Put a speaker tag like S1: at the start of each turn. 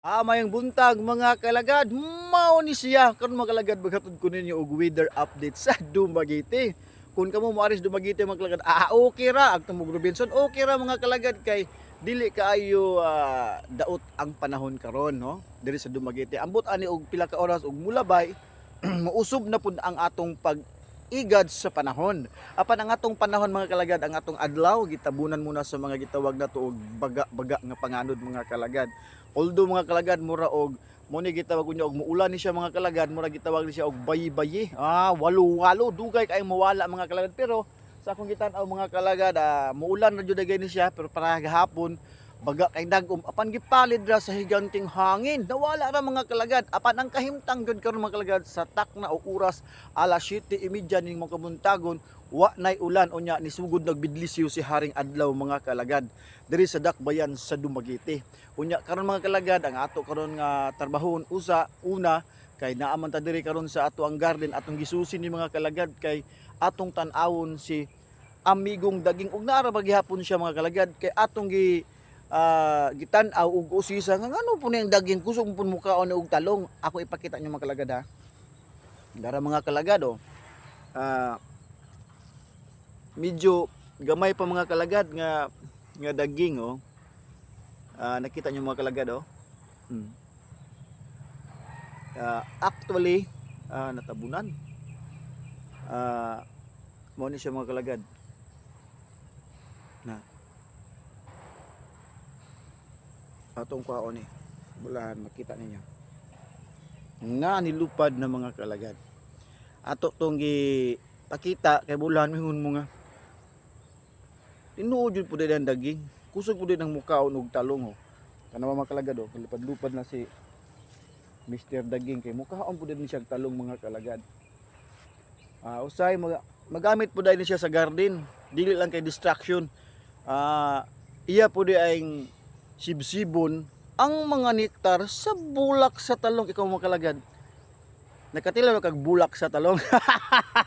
S1: Mayang buntag mga kalagad, mao ni siya karon mga kalagad maghatod ko ninyo og weather update sa Dumaguete. Kung kamo moaris Dumaguete mga kalagad, okay ra agtong mo Robinson, okay ra mga kalagad kay dili kaayo daot ang panahon karon no diri sa Dumaguete. Ambot ani og pila ka oras og mulabay mausob na pud ang atong pag-igad sa panahon. Apan ang atong panahon mga kalagad, ang atong adlaw gitabunan muna sa mga gitawag nato og baga-baga nga panganod mga kalagad. Although mga kalagad mura og mo ni gitawag niya og muulan ni siya mga kalagad, mura gitawag ni siya og bayi-bayi. Walo-walo dugay kay mawala mga kalagad, pero sa akong gitan-aw mga kalagad, muulan ra jud ni siya pero para gahapon baga kay dagom apan gipalid ra sa higanting hangin. Nawala ra mga kalagad. Apan ang kahimtang gud karon mga kalagad sa takna o oras alas 7:30 ning mga kabuntagon, wa nay ulan unya nisugod nagbidlisyo si haring adlaw mga kalagad diri sa dakbayan sa Dumaguete. Unya karon mga kalagad ang ato karon nga trabahon una kay naaman ta diri karon sa ato ang garden atong gisusi ni mga kalagad kay atong tan-awon si amigong daging ug naara gihapon siya mga kalagad kay atong gitan-aw og usisa nga ngano po niyang daging kusog pun mukaon og talong. Ako ipakita niyo mga kalagad ha. Dara mga kalagad medyo gamay pa mga kalagad nga daging nakita niyo mga kalagad actually natabunan mo ni siya mga kalagad na atong kwaon ni bulahan makita ninyo nga nilupad na mga kalagad ato tong pakita kay bulahan mingon mo nga tinuod jud pud ang daging kusog pud ang mukaon og talong kanawa mga kalagad lupad-lupad na si Mr. Daging kay mukaon pud ni siya talong mga kalagad. Usay magamit pud ni siya sa garden dili lang kay distraction. Iya pud ay sibsibon ang mga nektar sa bulak sa talong. Ikaw mga kalagad nakatilaw kag bulak sa talong.